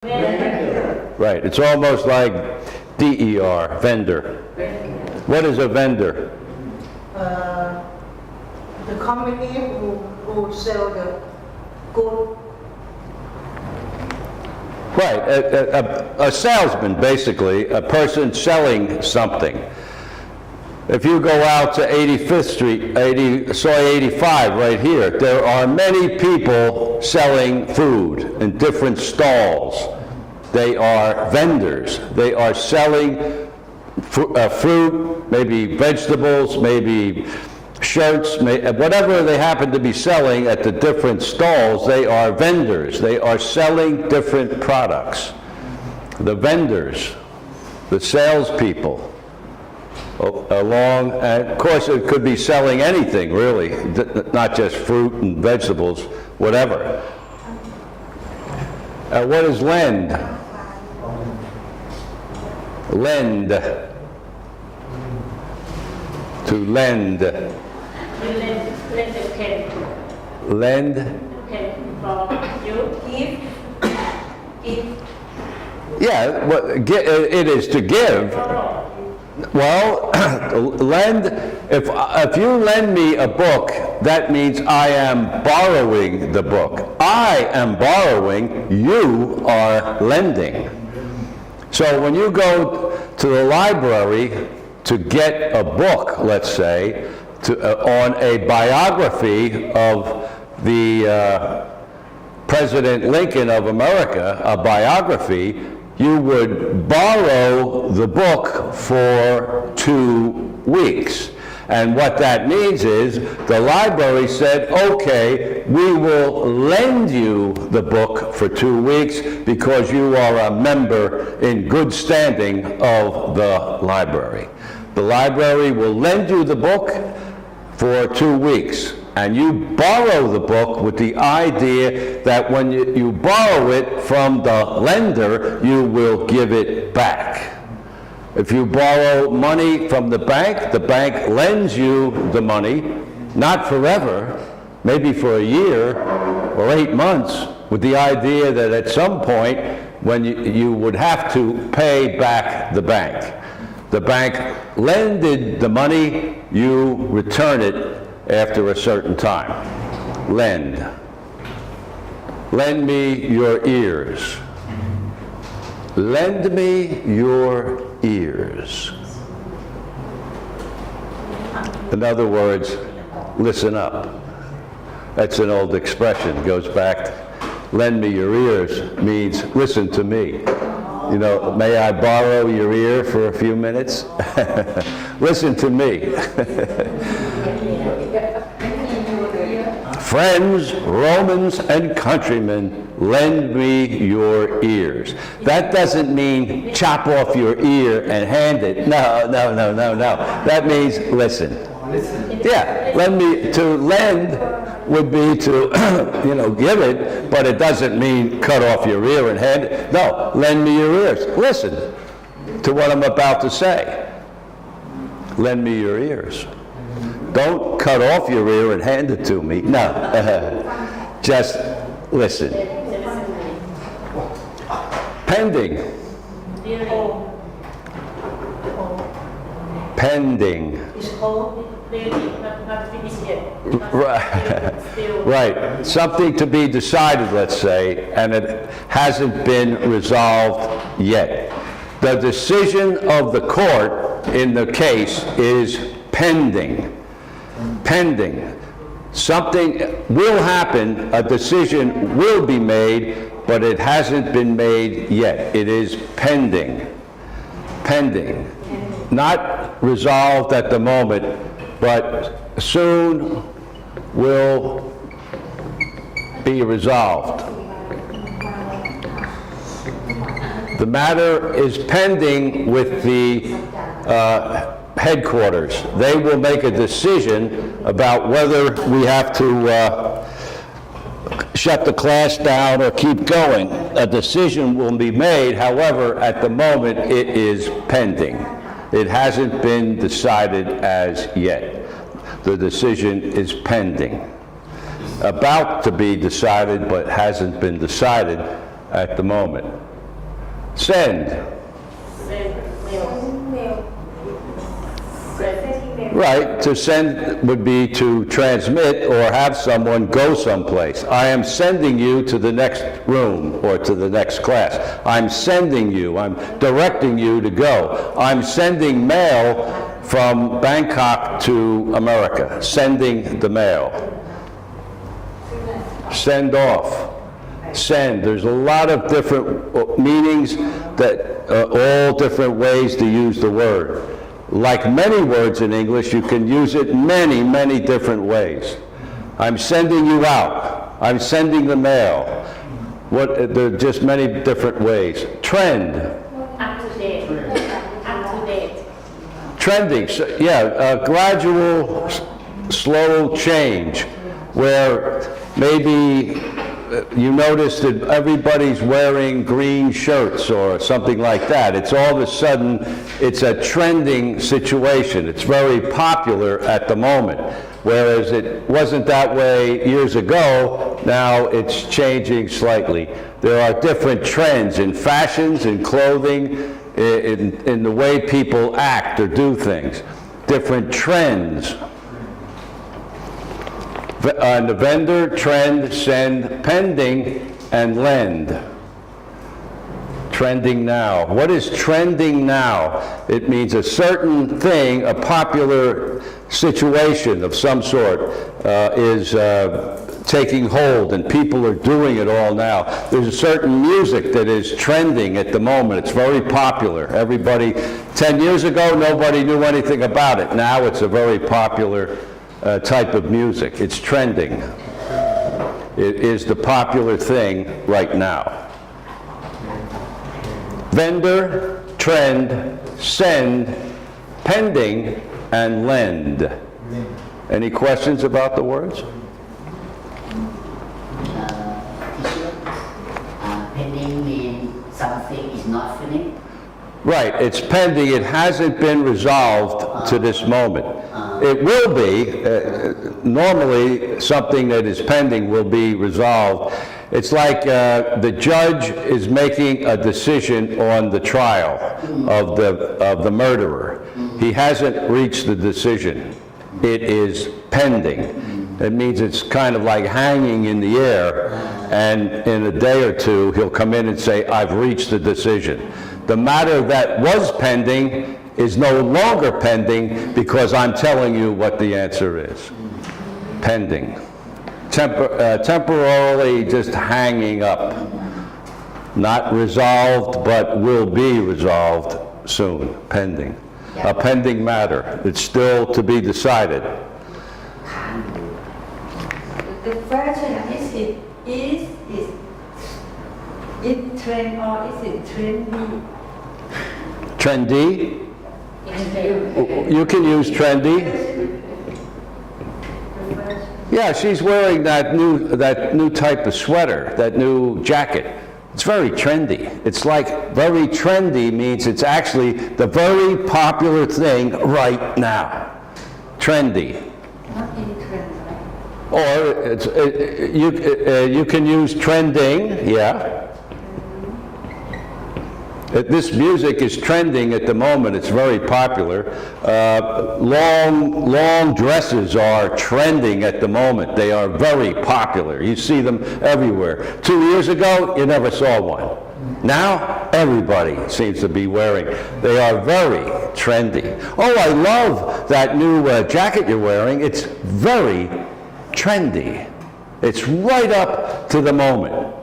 Right, it's almost like DER, vendor. What is a vendor? The company who sell the good. Right, a salesman, basically, a person selling something. If you go out to 85th Street, Soy 85 right here, there are many people selling food in different stalls. They are vendors. They are selling fruit, maybe vegetables, maybe shirts, whatever they happen to be selling at the different stalls, they are vendors. They are selling different products. The vendors, the salespeople, along, and of course it could be selling anything really, not just fruit and vegetables, whatever. What is lend? Lend. To lend. Lend a pen. Lend. Pen from you. Give. Yeah, it is to give. Well, lend, if you lend me a book, that means I am borrowing the book. I am borrowing, you are lending. So when you go to the library to get a book, let's say, on a biography of the President Lincoln of America, a biography, you would borrow the book for 2 weeks. And what that means is the library said, okay, we will lend you the book for 2 weeks because you are a member in good standing of the library. The library will lend you the book for 2 weeks. And you borrow the book with the idea that when you borrow it from the lender, you will give it back. If you borrow money from the bank lends you the money, not forever, maybe for a year or 8 months, with the idea that at some point when you would have to pay back the bank. The bank lended the money, you return it after a certain time. Lend. Lend me your ears. Lend me your ears. In other words, listen up. That's an old expression, goes back. Lend me your ears means listen to me. You know, may I borrow your ear for a few minutes? Listen to me. Friends, Romans, and countrymen, lend me your ears. That doesn't mean chop off your ear and hand it. No. That means listen. Yeah, to lend would be to, give it, but it doesn't mean cut off your ear and hand it. No, lend me your ears. Listen to what I'm about to say. Lend me your ears. Don't cut off your ear and hand it to me. No, just listen. Pending. Pending. Not finished yet. Right. Something to be decided, let's say, and it hasn't been resolved yet. The decision of the court in the case is pending. Pending. Something will happen, a decision will be made, but it hasn't been made yet. It is pending. Pending. Not resolved at the moment, but soon will be resolved. The matter is pending with the headquarters. They will make a decision about whether we have to shut the class down or keep going. A decision will be made, however, at the moment it is pending. It hasn't been decided as yet. The decision is pending. About to be decided, but hasn't been decided at the moment. Send. send mail send Right, to send would be to transmit or have someone go someplace. I am sending you to the next room or to the next class. I'm sending you, I'm directing you to go. I'm sending mail from Bangkok to America, sending the mail. Send off, send. There's a lot of different meanings that all different ways to use the word. Like many words in English, you can use it many, many different ways. I'm sending you out. I'm sending the mail. There are just many different ways. Trend. up to date up to date Trending, so, yeah, a gradual, slow change where maybe you notice that everybody's wearing green shirts or something like that. It's all of a sudden, it's a trending situation. It's very popular at the moment. Whereas it wasn't that way years ago, now it's changing slightly. There are different trends in fashions, in clothing, in the way people act or do things. Different trends. The vendor, trend, send, pending, and lend. Trending now. What is trending now? It means a certain thing, a popular situation of some sort is taking hold and people are doing it all now. There's a certain music that is trending at the moment. It's very popular. Everybody, 10 years ago, nobody knew anything about it. Now it's a very popular type of music. It's trending. It is the popular thing right now. Vendor, trend, send, pending, and lend. Any questions about the words? Pending means something is not finished. Right, it's pending. It hasn't been resolved to this moment. It will be. Normally, something that is pending will be resolved. It's like the judge is making a decision on the trial of the murderer. He hasn't reached the decision. It is pending. It means it's kind of like hanging in the air, and in a day or two, he'll come in and say, I've reached the decision. The matter that was pending is no longer pending because I'm telling you what the answer is. Pending. Temporarily just hanging up. Not resolved, but will be resolved soon. Pending. A pending matter. It's still to be decided. The question is it trend or is it trendy? Trendy? You can use trendy. Yeah, she's wearing that new type of sweater, that new jacket. It's very trendy. It's like very trendy means it's actually the very popular thing right now. Trendy. Not in trend, right? Or you can use trending, yeah. This music is trending at the moment. It's very popular. Long dresses are trending at the moment. They are very popular. You see them everywhere. 2 years ago, you never saw one. Now, everybody seems to be wearing. They are very trendy. Oh, I love that new jacket you're wearing. It's very trendy. It's right up to the moment.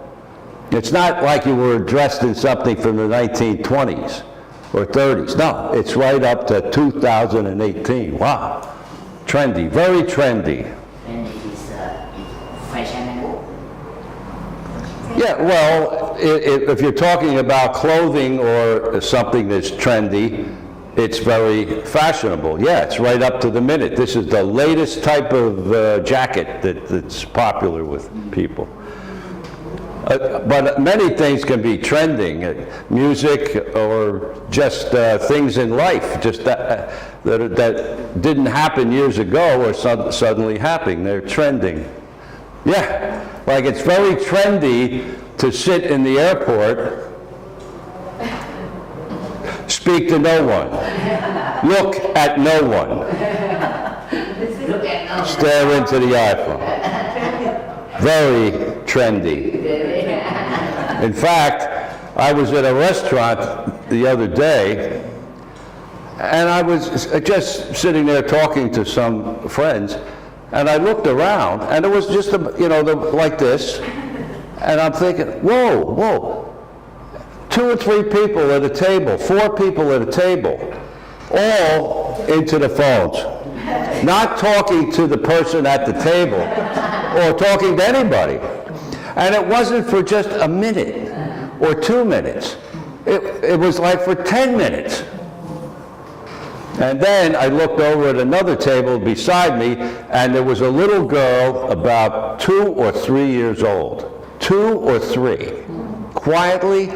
It's not like you were dressed in something from the 1920s or 30s. No, it's right up to 2018. Wow. Trendy, very trendy. Trendy is fashionable. Yeah, well, if you're talking about clothing or something that's trendy, it's very fashionable. Yeah, it's right up to the minute. This is the latest type of jacket that's popular with people. But many things can be trending, music or just things in life, just that didn't happen years ago or suddenly happening. They're trending. Yeah, like it's very trendy to sit in the airport speak to no one, look at no one, Look at now. stare into the iPhone. Very trendy. In fact, I was at a restaurant the other day, and I was just sitting there talking to some friends, and I looked around, and it was just, like this, and I'm thinking, whoa, whoa. 2 or 3 people at a table, 4 people at a table, all into the phones. Not talking to the person at the table or talking to anybody. And it wasn't for just a minute or 2 minutes. It was like for 10 minutes. And then I looked over at another table beside me, and there was a little girl about 2 or 3 years old. 2 or 3. Quietly,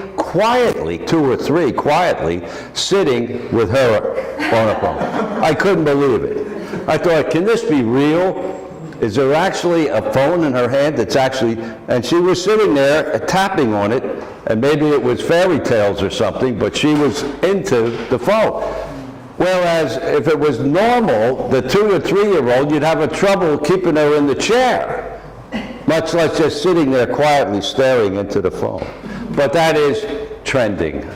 2 or 3, quietly, sitting with her on a phone. I couldn't believe it. I thought, can this be real? Is there actually a phone in her hand that's actually, and she was sitting there tapping on it, and maybe it was fairy tales or something, but she was into the phone. Whereas if it was normal, the 2 or 3-year-old, you'd have a trouble keeping her in the chair, much less just sitting there quietly staring into the phone. But that is trending.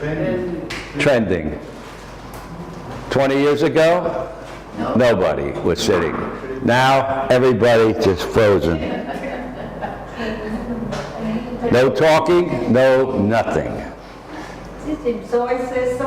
Trending. 20 years ago, nobody was sitting. Now, everybody just frozen. No talking, no nothing. So I say